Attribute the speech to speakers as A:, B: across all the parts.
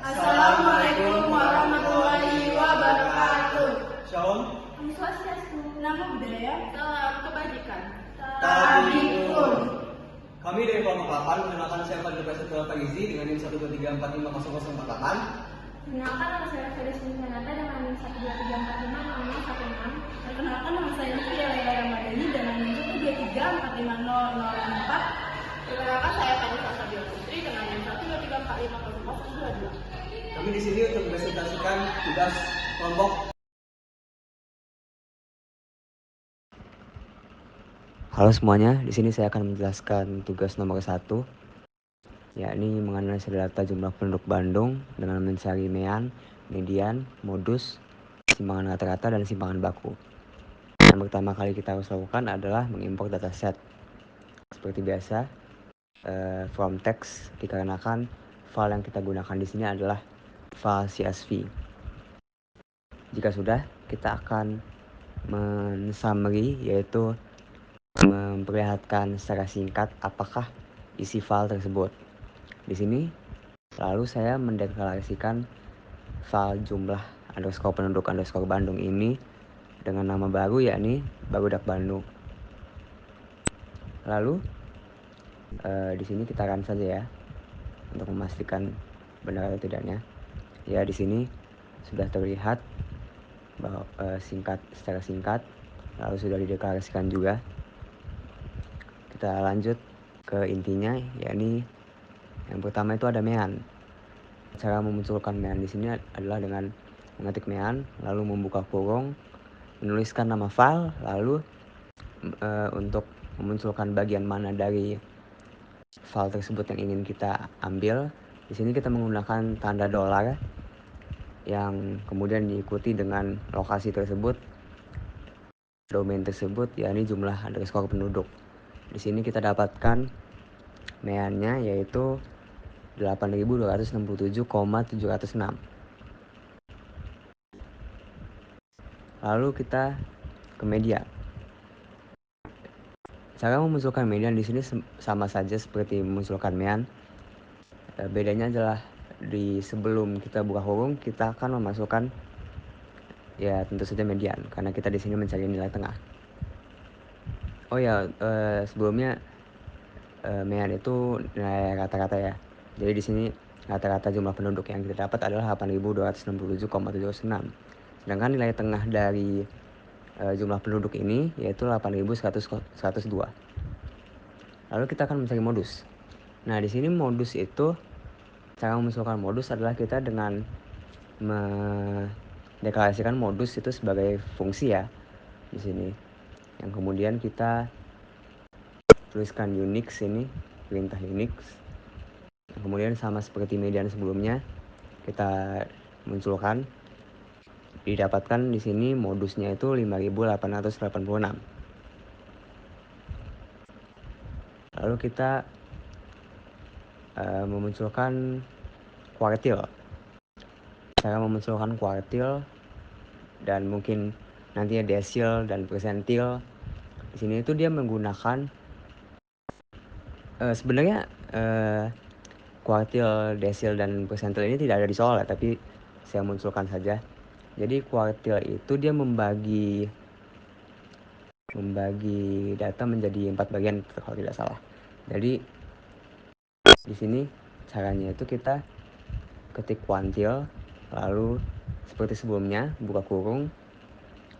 A: Assalamualaikum warahmatullahi wabarakatuh.
B: Shalom.
A: Om Swastiastu. Nama budaya. Salam kebajikan.
B: Tabiun. Kami dari kelompok 8 mengenalkan saya Fadil Prasetyo Farizi dengan NIM 123450048.
C: Perkenalkan nama saya Fadil Sinsanata dengan NIM 123450016.
A: Perkenalkan nama saya Lutfi Laila Ramadhani dengan NIM 123450004.
D: Perkenalkan saya Vanessa Sabila Putri dengan NIM 123450022.
B: Kami di sini untuk mempresentasikan tugas kelompok. Halo semuanya, di sini saya akan menjelaskan tugas nomor 1, yakni menganalisis data jumlah penduduk Bandung dengan mencari mean, median, modus, simpangan rata-rata, dan simpangan baku. Yang pertama kali kita harus lakukan adalah mengimport dataset. Seperti biasa, from text, dikarenakan file yang kita gunakan di sini adalah file CSV. Jika sudah, kita akan men-summary, yaitu memperlihatkan secara singkat apakah isi file tersebut. Di sini lalu saya mendeklarasikan file jumlah _penduduk _Bandung ini dengan nama baru, yakni Barudak Bandung. Lalu di sini kita run saja ya untuk memastikan benar atau tidaknya. Ya, di sini sudah terlihat bahwa secara singkat, lalu sudah dideklarasikan juga. Kita lanjut ke intinya, yakni yang pertama itu ada mean. Cara memunculkan mean di sini adalah dengan mengetik mean, lalu membuka kurung, menuliskan nama file, lalu untuk memunculkan bagian mana dari file tersebut yang ingin kita ambil, di sini kita menggunakan tanda dolar yang kemudian diikuti dengan lokasi tersebut, domain tersebut, yakni jumlah _penduduk. Di sini kita dapatkan meannya yaitu 8.267,706. Lalu kita ke media. Cara memunculkan median di sini sama saja seperti memunculkan mean. Bedanya adalah di sebelum kita buka kurung, kita akan memasukkan ya tentu saja median karena kita di sini mencari nilai tengah. Oh ya, sebelumnya mean itu nilai rata-rata ya. Jadi di sini rata-rata jumlah penduduk yang kita dapat adalah 8.267,706. Sedangkan nilai tengah dari jumlah penduduk ini yaitu 8.102. Lalu kita akan mencari modus. Nah, di sini modus itu, cara memunculkan modus adalah kita dengan mendeklarasikan modus itu sebagai fungsi ya di sini. Yang kemudian kita tuliskan Unix ini, perintah Unix. Kemudian sama seperti median sebelumnya, kita munculkan, didapatkan di sini modusnya itu 5.886. Lalu kita memunculkan kuartil. Cara memunculkan kuartil dan mungkin nantinya desil dan persentil. Di sini itu dia menggunakan sebenarnya kuartil, desil, dan persentil ini tidak ada di soal ya, tapi saya munculkan saja. Jadi kuartil itu dia membagi data menjadi 4 bagian kalau tidak salah. Jadi di sini caranya itu kita ketik kuantil, lalu seperti sebelumnya buka kurung,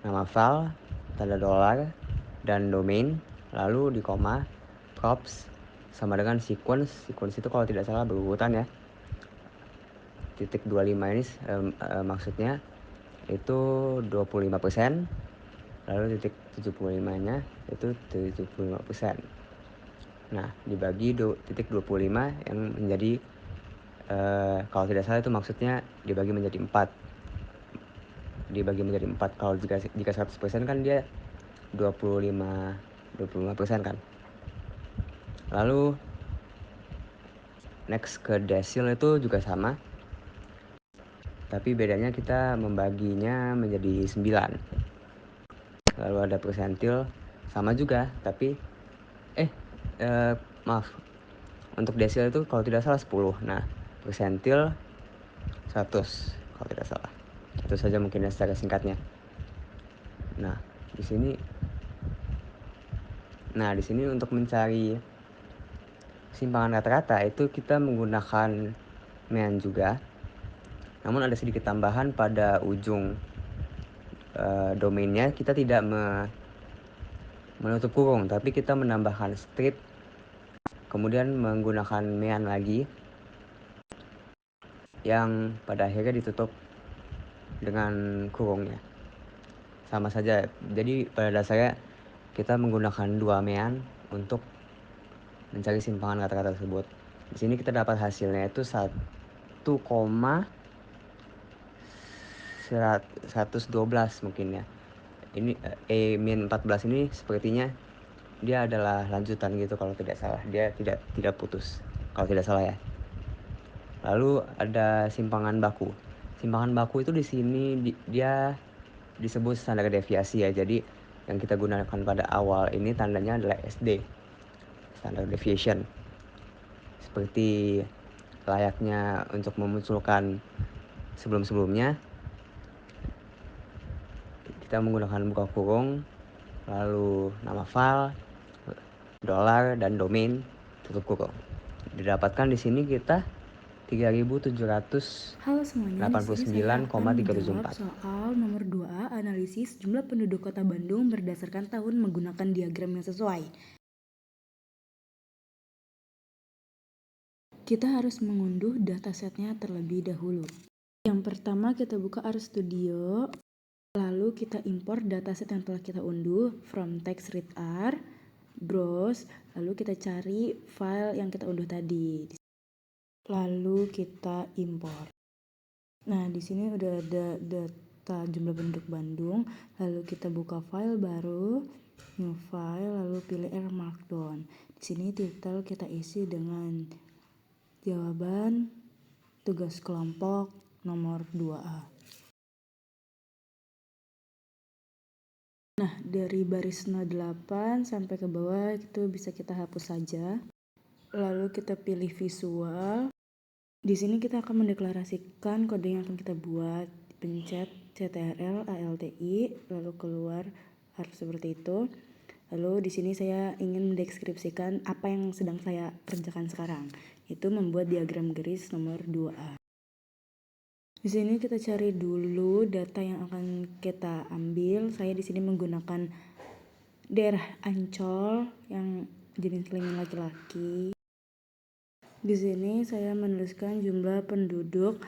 B: nama file, tanda dolar, dan domain, lalu di koma, props sama dengan sequence itu kalau tidak salah berurutan ya. Titik 25 ini maksudnya itu 25%, lalu titik 75 nya itu 75%. Nah, dibagi titik 25 yang menjadi kalau tidak salah itu maksudnya dibagi menjadi 4. Kalau jika 100% kan dia 25% kan. Lalu next ke desil itu juga sama, tapi bedanya kita membaginya menjadi 9. Lalu ada persentil sama juga, tapi maaf, untuk desil itu kalau tidak salah 10. Nah, persentil 100 kalau tidak salah. Itu saja mungkin secara singkatnya. Nah, di sini untuk mencari simpangan rata-rata itu kita menggunakan mean juga. Namun ada sedikit tambahan pada ujung domainnya. Kita tidak menutup kurung, tapi kita menambahkan strip, kemudian menggunakan mean lagi yang pada akhirnya ditutup dengan kurungnya. Sama saja. Jadi pada dasarnya kita menggunakan 2 mean untuk mencari simpangan rata-rata tersebut. Di sini kita dapat hasilnya itu 1,112 mungkin ya. Ini E-14 ini sepertinya dia adalah lanjutan gitu kalau tidak salah. Dia tidak putus kalau tidak salah ya. Lalu ada simpangan baku. Simpangan baku itu di sini dia disebut standar deviasi ya. Jadi yang kita gunakan pada awal ini tandanya adalah SD, standard deviation. Seperti layaknya untuk memunculkan sebelum-sebelumnya, kita menggunakan buka kurung, lalu nama file, dolar, dan domain, tutup kurung. Didapatkan di sini kita 3.789,374.
E: Halo semuanya, di sini saya akan menjawab soal nomor 2A, analisis jumlah penduduk Kota Bandung berdasarkan tahun menggunakan diagram yang sesuai. Kita harus mengunduh datasetnya terlebih dahulu. Yang pertama kita buka RStudio, lalu kita import dataset yang telah kita unduh from text read R, browse, lalu kita cari file yang kita unduh tadi. Lalu kita import. Nah, di sini udah ada data jumlah penduduk Bandung. Lalu kita buka file baru, new file, lalu pilih R Markdown. Di sini titel kita isi dengan jawaban tugas kelompok nomor 2A. Nah, dari baris 08 sampai ke bawah itu bisa kita hapus saja. Lalu kita pilih visual. Di sini kita akan mendeklarasikan kode yang akan kita buat. Pencet CTRL ALTI, lalu keluar harus seperti itu. Lalu di sini saya ingin mendeskripsikan apa yang sedang saya kerjakan sekarang, itu membuat diagram garis nomor 2A. Di sini kita cari dulu data yang akan kita ambil. Saya di sini menggunakan daerah Ancol yang jenis kelamin laki-laki. Di sini saya menuliskan jumlah penduduk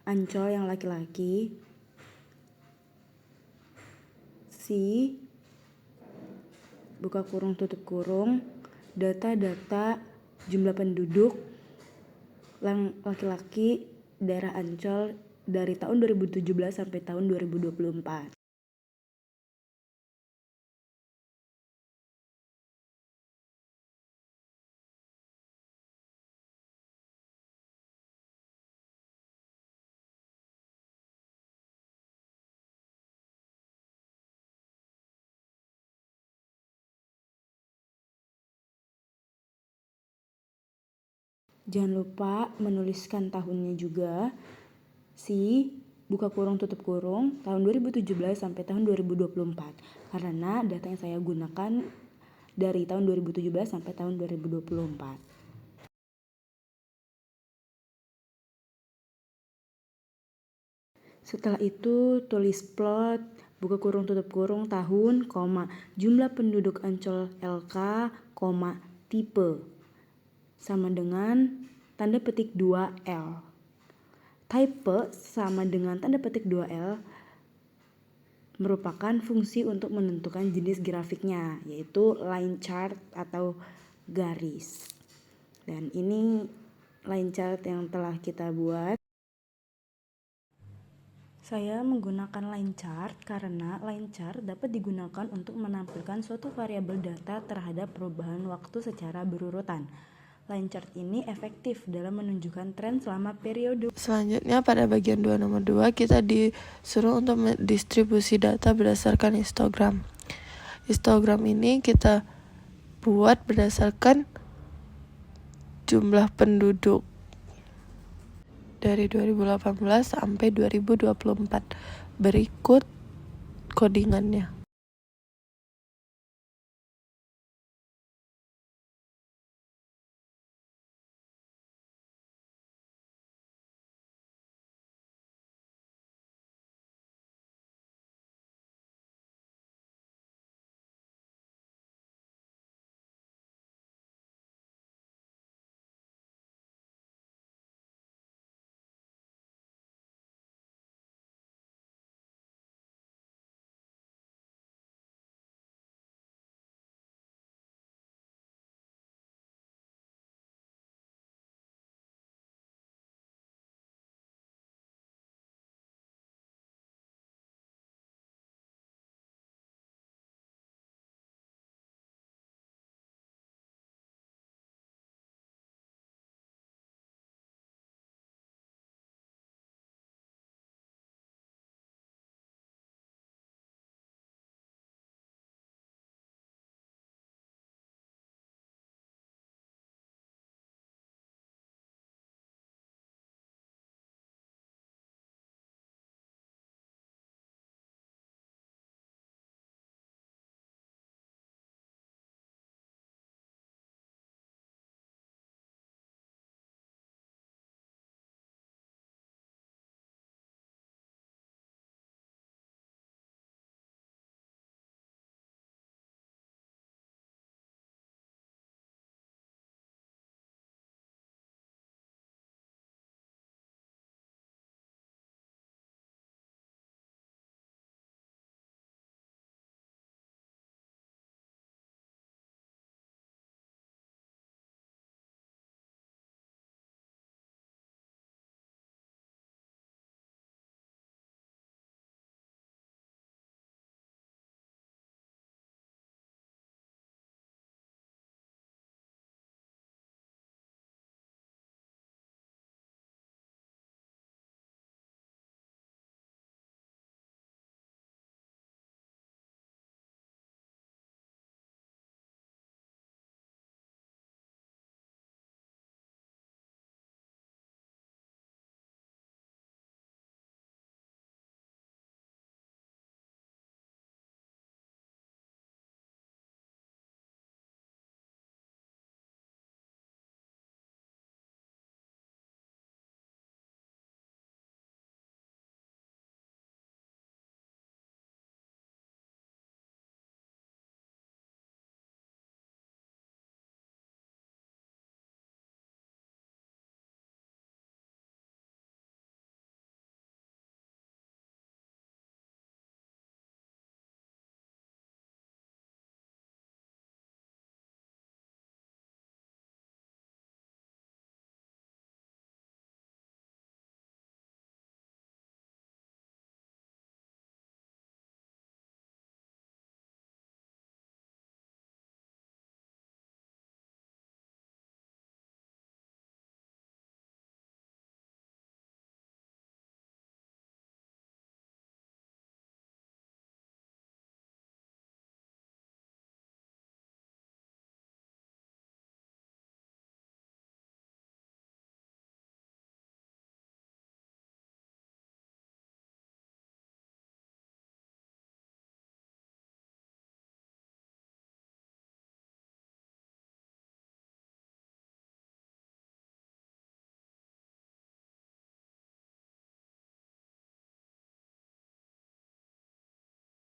E: Ancol yang laki-laki. Buka kurung tutup kurung, data jumlah penduduk laki-laki daerah Ancol dari tahun 2017 sampai tahun 2024. Jangan lupa menuliskan tahunnya juga. Buka kurung tutup kurung tahun 2017 sampai tahun 2024. Karena data yang saya gunakan dari tahun 2017 sampai tahun 2024. Setelah itu tulis plot, buka kurung tutup kurung tahun, jumlah penduduk Ancol LK, tipe sama dengan tanda petik 2L. Type sama dengan tanda petik 2L merupakan fungsi untuk menentukan jenis grafiknya, yaitu line chart atau garis. Dan ini line chart yang telah kita buat. Saya menggunakan line chart karena line chart dapat digunakan untuk menampilkan suatu variabel data terhadap perubahan waktu secara berurutan. Line chart ini efektif dalam menunjukkan tren selama periode.
F: Selanjutnya pada bagian 2 nomor 2 kita disuruh untuk mendistribusi data berdasarkan histogram. Histogram ini kita buat berdasarkan jumlah penduduk. dari 2018 sampai 2024. Berikut codingannya.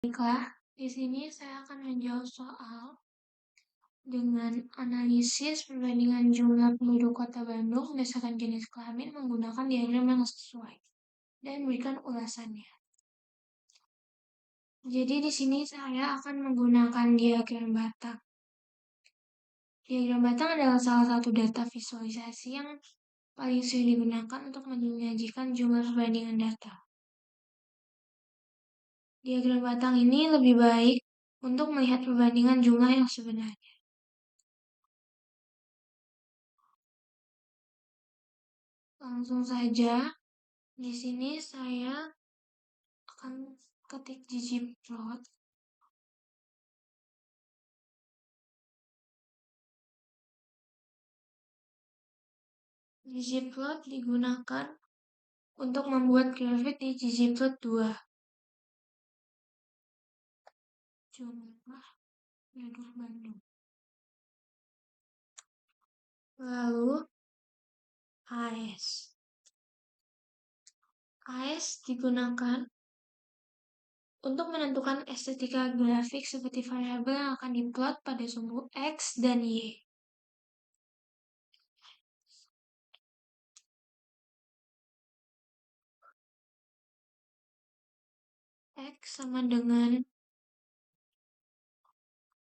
C: Baiklah, di sini saya akan menjawab soal dengan analisis perbandingan jumlah penduduk Kota Bandung berdasarkan jenis kelamin menggunakan diagram yang sesuai dan berikan ulasannya. Jadi di sini saya akan menggunakan diagram batang. Diagram batang adalah salah satu data visualisasi yang paling sering digunakan untuk menyajikan jumlah perbandingan data. Diagram batang ini lebih baik untuk melihat perbandingan jumlah yang sebenarnya. Langsung saja, di sini saya akan ketik ggplot. Ggplot digunakan untuk membuat grafik di ggplot2. Jumlah penduduk Bandung. Lalu AS. AS digunakan untuk menentukan estetika grafik seperti variabel yang akan diplot pada sumbu X dan Y. X sama dengan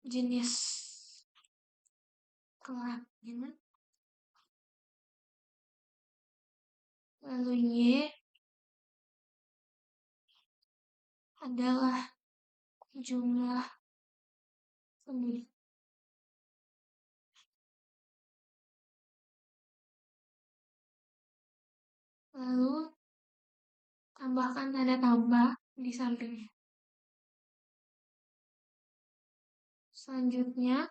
C: jenis kelamin, lalu Y adalah jumlah penduduk. Lalu tambahkan tanda tambah di sampingnya. Selanjutnya,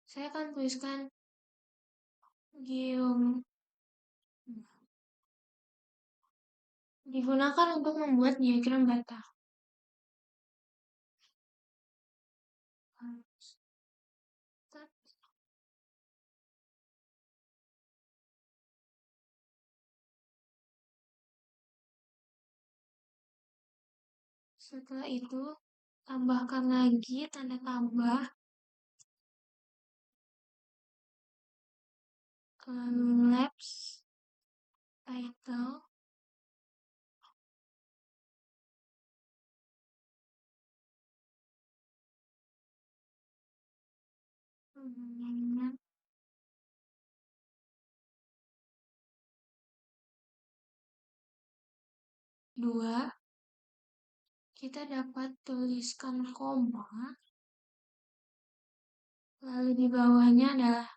C: saya akan tuliskan digunakan untuk membuat diagram data. Setelah itu, tambahkan lagi tanda tambah, lalu labs, title, kemudian 2, kita dapat tuliskan koma, lalu di bawahnya adalah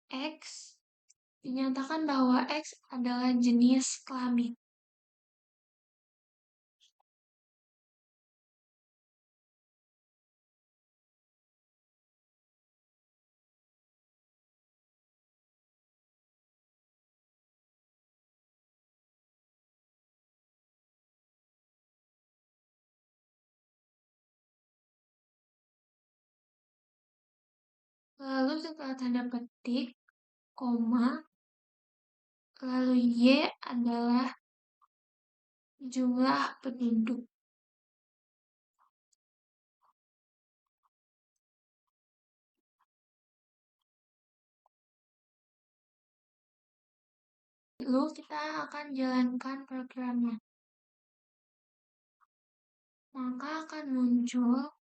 C: X, dinyatakan bahwa X adalah jenis kelamin. Lalu setelah tanda petik, koma, lalu Y adalah jumlah penduduk. Lalu kita akan jalankan programnya. Maka akan muncul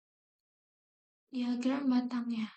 C: diagram batangnya.